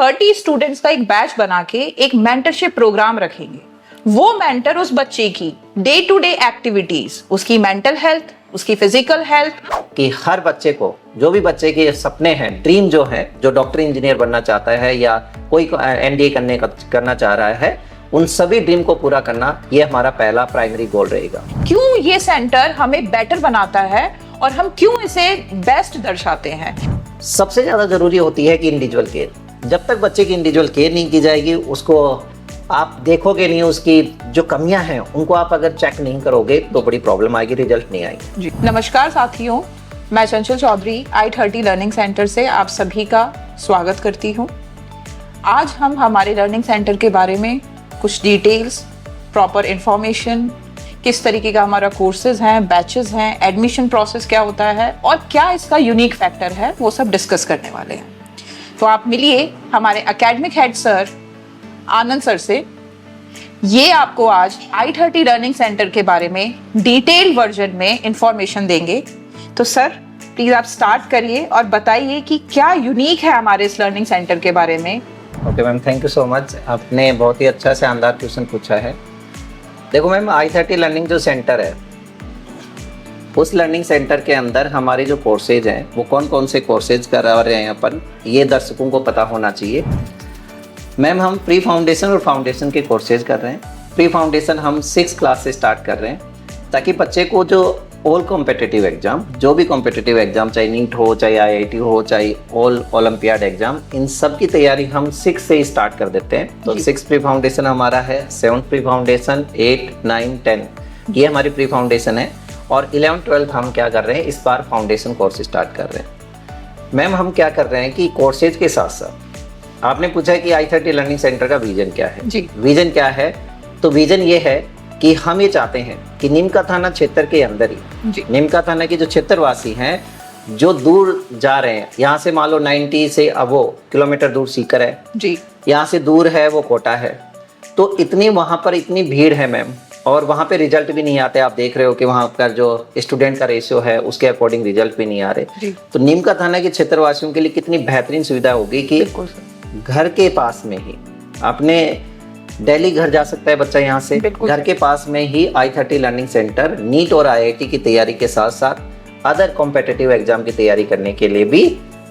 30 students का एक batch बना के एक मेंटरशिप प्रोग्राम रखेंगे। वो मेंटर उस बच्चे की डे टू डे एक्टिविटीज, उसकी मेंटल हेल्थ, उसकी फिजिकल हेल्थ, कि हर बच्चे को, जो भी बच्चे के सपने हैं, ड्रीम जो है, जो डॉक्टर इंजीनियर बनना चाहता है या कोई एनडीए करना चाह रहा है, उन सभी ड्रीम को पूरा करना, ये हमारा पहला प्राइमरी गोल रहेगा। क्यों ये सेंटर हमें बेटर बनाता है और हम क्यों इसे बेस्ट दर्शाते हैं। सबसे ज्यादा जरूरी होती है कि इंडिविजुअल केयर। जब तक बच्चे की इंडिविजुअल केयर नहीं की जाएगी, उसको आप देखोगे नहीं, उसकी जो कमियां हैं उनको आप अगर चेक नहीं करोगे तो बड़ी प्रॉब्लम आएगी, रिजल्ट नहीं आएगी। जी नमस्कार साथियों, मैं चंचल चौधरी i30 लर्निंग सेंटर से आप सभी का स्वागत करती हूँ। आज हम हमारे लर्निंग सेंटर के बारे में कुछ डिटेल्स, प्रॉपर इंफॉर्मेशन, किस तरीके का हमारा कोर्सेज हैं, बैचेस हैं, एडमिशन प्रोसेस क्या होता है और क्या इसका यूनिक फैक्टर है, वो सब डिस्कस करने वाले हैं। तो आप मिलिए हमारे एकेडमिक हेड सर आनंद सर से। ये आपको आज i30 लर्निंग सेंटर के बारे में डिटेल वर्जन में इंफॉर्मेशन देंगे। तो सर प्लीज आप स्टार्ट करिए और बताइए कि क्या यूनिक है हमारे इस लर्निंग सेंटर के बारे में। Okay ma'am, thank you so much. आपने बहुत ही अच्छा शानदार क्वेश्चन पूछा है। देखो मैम, i30 लर्निंग जो सेंटर है, उस लर्निंग सेंटर के अंदर हमारे जो कोर्सेज हैं वो कौन कौन से कोर्सेज करा रहे हैं अपन, ये दर्शकों को पता होना चाहिए। मैम, हम प्री फाउंडेशन और फाउंडेशन के कोर्सेज कर रहे हैं। प्री फाउंडेशन हम 6 क्लास से स्टार्ट कर रहे हैं ताकि बच्चे को जो ऑल कॉम्पिटिटिव एग्जाम, जो भी कॉम्पिटिटिव एग्जाम, चाहे नीट हो, चाहे आईआईटी हो, चाहे ऑल ओलंपियाड एग्जाम, इन सब की तैयारी हम 6 से ही स्टार्ट कर देते हैं। तो 6 प्री फाउंडेशन हमारा है, 7 प्री फाउंडेशन, 8, 9, 10 ये हमारी प्री फाउंडेशन है। और 11, 12 हम क्या कर रहे हैं, इस बार फाउंडेशन कोर्स स्टार्ट कर रहे हैं। मैम, हम क्या कर रहे हैं कि कोर्सेज के साथ साथ, आपने पूछा है कि i30 लर्निंग सेंटर का विजन क्या है। जी। विजन क्या है? तो विजन ये है कि हम ये चाहते हैं कि नीमका थाना क्षेत्र के अंदर ही, जी। नीमका थाना के जो क्षेत्रवासी हैं, जो दूर जा रहे हैं, यहाँ से मान लो 90 से अबो किलोमीटर दूर सीकर है, जी। यहाँ से दूर है वो कोटा है, तो इतनी वहाँ पर इतनी भीड़ है मैम, और वहाँ पे रिजल्ट भी नहीं आते। आप देख रहे हो कि वहाँ का जो स्टूडेंट का रेशियो है उसके अकॉर्डिंग रिजल्ट भी नहीं आ रहे। तो नीमका थाना के क्षेत्रवासियों के लिए कितनी बेहतरीन सुविधा होगी कि घर के पास में ही, अपने दिल्ली घर जा सकता है बच्चा यहाँ से, घर के पास में ही i30 लर्निंग सेंटर नीट और आईआईटी की तैयारी के साथ साथ अदर कॉम्पिटिटिव एग्जाम की तैयारी करने के लिए भी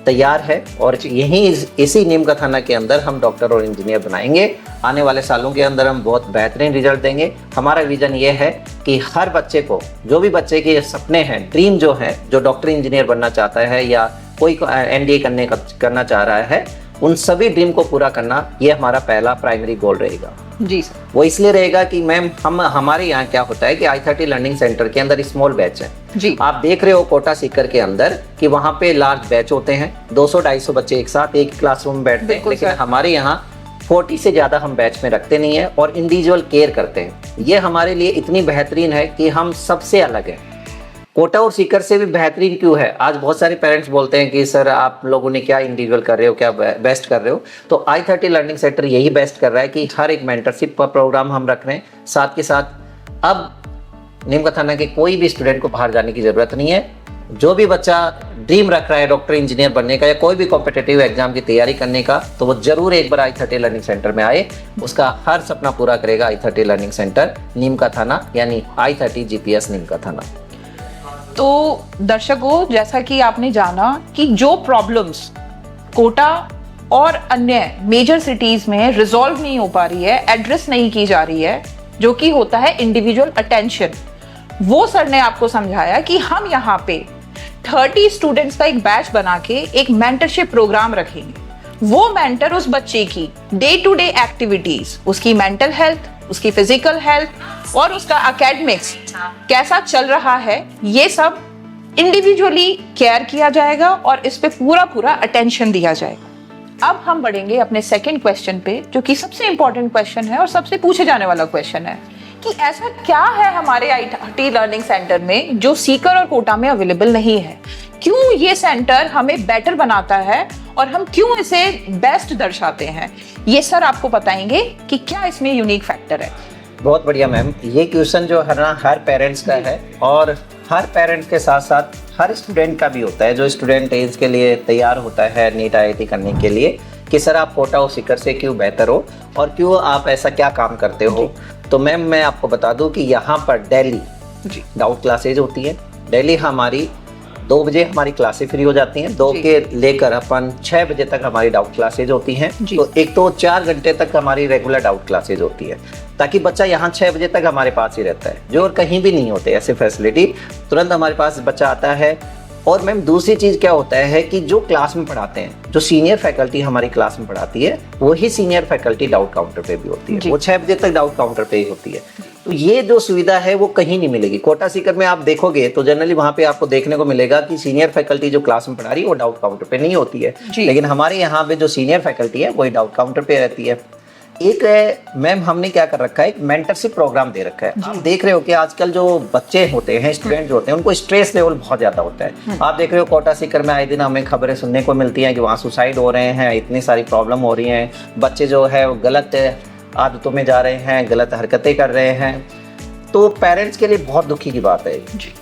तैयार है। और यही इसी नीमका थाना के अंदर हम डॉक्टर और इंजीनियर बनाएंगे। आने वाले सालों के अंदर हम बहुत बेहतरीन रिजल्ट देंगे। हमारा विजन ये है कि हर बच्चे को, जो भी बच्चे के सपने हैं, ड्रीम जो है, जो डॉक्टर इंजीनियर बनना चाहता है या कोई एनडीए करना चाह रहा है, उन सभी ड्रीम को पूरा करना, ये हमारा पहला प्राइमरी गोल रहेगा। जी सर। वो इसलिए रहेगा कि मैम, हमारे यहाँ क्या होता है कि i30 लर्निंग सेंटर के अंदर स्मॉल बैच है। जी। आप देख रहे हो कोटा सीकर के अंदर कि वहाँ पे लार्ज बैच होते हैं, 200-250 बच्चे एक साथ एक क्लासरूम में बैठते हैं, लेकिन हमारे यहाँ 40 से ज्यादा हम बैच में रखते नहीं है और इंडिविजुअल केयर करते हैं। ये हमारे लिए इतनी बेहतरीन है कि हम सबसे अलग है। कोटा और सीकर से भी बेहतरीन क्यों है? आज बहुत सारे पेरेंट्स बोलते हैं कि सर आप लोगों ने क्या इंडिविजुअल कर रहे हो, क्या बेस्ट कर रहे हो। तो i30 लर्निंग सेंटर यही बेस्ट कर रहा है कि हर एक मेंटरशिप का प्रोग्राम हम रख रहे हैं। साथ के साथ अब नीमका थाना के कोई भी स्टूडेंट को बाहर जाने की जरूरत नहीं है। जो भी बच्चा ड्रीम रख रहा है डॉक्टर इंजीनियर बनने का या कोई भी कॉम्पिटिटिव एग्जाम की तैयारी करने का, तो वो जरूर एक बार i30 लर्निंग सेंटर में आए। उसका हर सपना पूरा करेगा i30 लर्निंग सेंटर नीमका थाना, यानी i30 GPS नीमका थाना। तो दर्शकों, जैसा कि आपने जाना कि जो प्रॉब्लम्स कोटा और अन्य मेजर सिटीज में रिजॉल्व नहीं हो पा रही है, एड्रेस नहीं की जा रही है, जो कि होता है इंडिविजुअल अटेंशन, वो सर ने आपको समझाया कि हम यहाँ पे 30 स्टूडेंट्स का एक बैच बना के एक मेंटरशिप प्रोग्राम रखेंगे। वो मेंटर उस बच्चे की डे टू डे एक्टिविटीज, उसकी मेंटल हेल्थ, उसकी फिजिकल हेल्थ और उसका एकेडमिक्स कैसा चल रहा है, ये सब इंडिविजुअली केयर किया जाएगा और इस पे पूरा अटेंशन दिया जाएगा। अब हम बढ़ेंगे अपने सेकंड क्वेश्चन पे, जो कि सबसे इंपॉर्टेंट क्वेश्चन है और सबसे पूछे जाने वाला क्वेश्चन है कि ऐसा क्या है हमारे i30 लर्निंग सेंटर में जो सीकर और कोटा में अवेलेबल नहीं है। क्यों ये सेंटर हमें बेटर बनाता है और हम क्यों इसे बेस्ट दर्शाते हैं, ये सर आपको बताएंगे कि क्या इसमें यूनिक फैक्टर है। बहुत बढ़िया मैम, ये क्वेश्चन जो है ना हर पेरेंट्स का है और हर पेरेंट्स के साथ साथ हर स्टूडेंट का भी होता है, जो स्टूडेंट एज के लिए तैयार होता है नीट आईआईटी करने के लिए, कि सर आप कोटा और सीकर से क्यों बेहतर हो और क्यों आप ऐसा क्या काम करते हो। तो मैम मैं आपको बता दूं कि यहाँ पर डेली डाउट क्लासेज होती है। डेली हमारी 2 बजे हमारी क्लासें फ्री हो जाती हैं, 2 के लेकर अपन 6 बजे तक हमारी डाउट क्लासेज होती हैं। तो एक तो 4 घंटे तक हमारी रेगुलर डाउट क्लासेज होती है, ताकि बच्चा यहाँ 6 बजे तक हमारे पास ही रहता है, जो और कहीं भी नहीं होते ऐसे फैसिलिटी। तुरंत हमारे पास बच्चा आता है। और मैम दूसरी चीज़ क्या होता है कि जो क्लास में पढ़ाते हैं, जो सीनियर फैकल्टी हमारी क्लास में पढ़ाती है, वही सीनियर फैकल्टी डाउट काउंटर पे भी होती है। वो 6 बजे तक डाउट काउंटर पे ही होती है। तो ये जो सुविधा है वो कहीं नहीं मिलेगी। कोटा सीकर में आप देखोगे तो जनरली वहाँ पे आपको देखने को मिलेगा कि सीनियर फैकल्टी जो क्लास में पढ़ा रही है वो डाउट काउंटर पे नहीं होती है, लेकिन हमारे यहाँ पे जो सीनियर फैकल्टी है वही डाउट काउंटर पे रहती है। एक मैम हमने क्या कर रखा है, एक मेंटरशिप प्रोग्राम दे रखा है। आप देख रहे हो कि आजकल जो बच्चे होते हैं, स्टूडेंट होते हैं, उनको स्ट्रेस लेवल बहुत ज्यादा होता है। आप देख रहे हो कोटा सीकर में आए दिन हमें खबरें सुनने को मिलती हैं कि वहाँ सुसाइड हो रहे हैं, इतनी सारी प्रॉब्लम हो रही हैं, बच्चे जो है वो गलत आदतों में जा रहे हैं, गलत हरकतें कर रहे हैं। तो पेरेंट्स के लिए बहुत दुखी की बात है।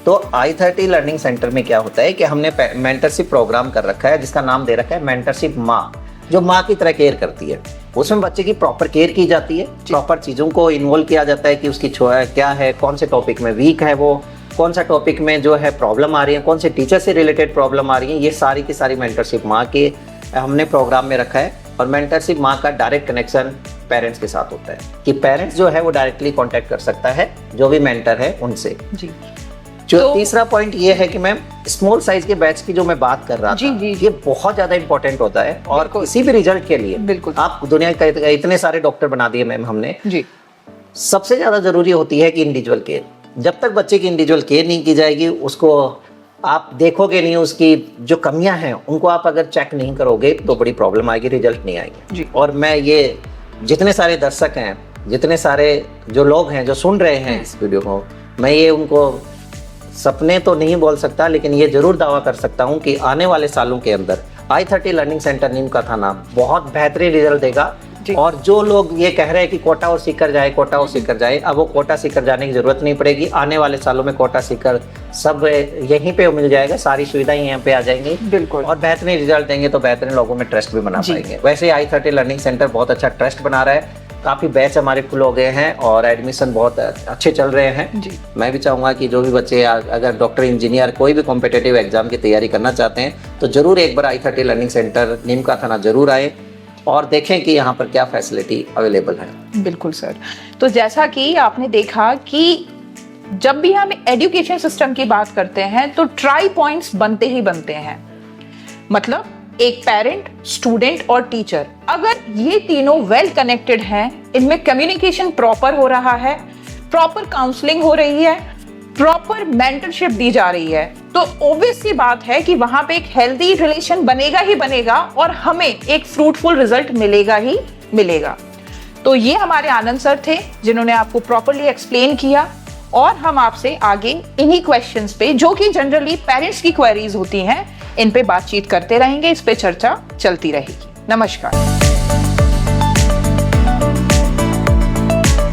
तो i30 लर्निंग सेंटर में क्या होता है कि हमने मेंटरशिप प्रोग्राम कर रखा है, जिसका नाम दे रखा है मेंटरशिप माँ, जो माँ की तरह केयर करती है। उसमें बच्चे की प्रॉपर केयर की जाती है, प्रॉपर चीज़ों को इन्वॉल्व किया जाता है कि उसकी क्या है, कौन से टॉपिक में वीक है वो, कौन सा टॉपिक में जो है प्रॉब्लम आ रही है, कौन से टीचर से रिलेटेड प्रॉब्लम आ रही है। ये सारी की सारी मेंटरशिप माँ के हमने प्रोग्राम में रखा है। और मेंटरशिप माँ का डायरेक्ट कनेक्शन पेरेंट्स के साथ होता है कि पेरेंट्स जो है वो डायरेक्टली कांटेक्ट कर सकता है जो भी मेंटर है उनसे। जो तीसरा पॉइंट ये है कि मैम स्मॉल साइज के बैच की जो मैं बात कर रहा था, ये बहुत ज्यादा इंपॉर्टेंट होता है। और किसी भी रिजल्ट के लिए बिल्कुल आप दुनिया का इतने सारे डॉक्टर बना दिए मैम हमने, सबसे ज्यादा जरूरी होती है कि इंडिविजुअल केयर। जब तक बच्चे की इंडिविजुअल केयर नहीं की जाएगी, उसको आप देखोगे नहीं, उसकी जो कमियां हैं उनको आप अगर चेक नहीं करोगे तो बड़ी प्रॉब्लम आएगी, रिजल्ट नहीं आएंगे। और मैं ये जितने सारे दर्शक हैं, जितने सारे जो लोग हैं जो सुन रहे हैं इस वीडियो को, मैं ये उनको सपने तो नहीं बोल सकता, लेकिन ये जरूर दावा कर सकता हूँ कि आने वाले सालों के अंदर i30 लर्निंग सेंटर नीम का थाना बहुत बेहतरीन रिजल्ट देगा। और जो लोग ये कह रहे हैं कि कोटा और सीकर जाए, कोटा और सीकर जाए, अब वो कोटा सीकर जाने की जरूरत नहीं पड़ेगी। आने वाले सालों में कोटा सीकर सब यहीं पे मिल जाएगा, सारी सुविधाएं यहाँ पे आ जाएंगी बिल्कुल। और बेहतरीन रिजल्ट देंगे तो बेहतरीन लोगों में ट्रस्ट भी बना पाएंगे। वैसे i30 लर्निंग सेंटर बहुत अच्छा ट्रस्ट बना रहा है, काफ़ी बैच हमारे फुल हो गए हैं और एडमिशन बहुत अच्छे चल रहे हैं। मैं भी चाहूँगा कि जो भी बच्चे अगर डॉक्टर, इंजीनियर, कोई भी कॉम्पिटिटिव एग्जाम की तैयारी करना चाहते हैं तो जरूर एक बार i30 लर्निंग सेंटर नीम का थाना जरूर आए और देखें कि यहाँ पर क्या फैसिलिटी अवेलेबल है। बिल्कुल सर। तो जैसा कि आपने देखा कि जब भी हम एजुकेशन सिस्टम की बात करते हैं तो ट्राई पॉइंट्स बनते ही बनते हैं। मतलब एक पेरेंट, स्टूडेंट और टीचर, अगर ये तीनों वेल कनेक्टेड हैं, इनमें कम्युनिकेशन प्रॉपर हो रहा है, प्रॉपर काउंसलिंग हो रही है, प्रॉपर मेंटरशिप दी जा रही है, तो ऑब्वियस सी बात है कि वहां पे एक हेल्दी रिलेशन बनेगा ही बनेगा और हमें एक फ्रूटफुल रिजल्ट मिलेगा ही मिलेगा। तो ये हमारे आनंद सर थे जिन्होंने आपको प्रॉपरली एक्सप्लेन किया और हम आपसे आगे इन्हीं क्वेश्चंस पे, जो कि जनरली पेरेंट्स की क्वेरीज होती हैं, इन पे बातचीत करते रहेंगे, इस पे चर्चा चलती रहेगी। नमस्कार।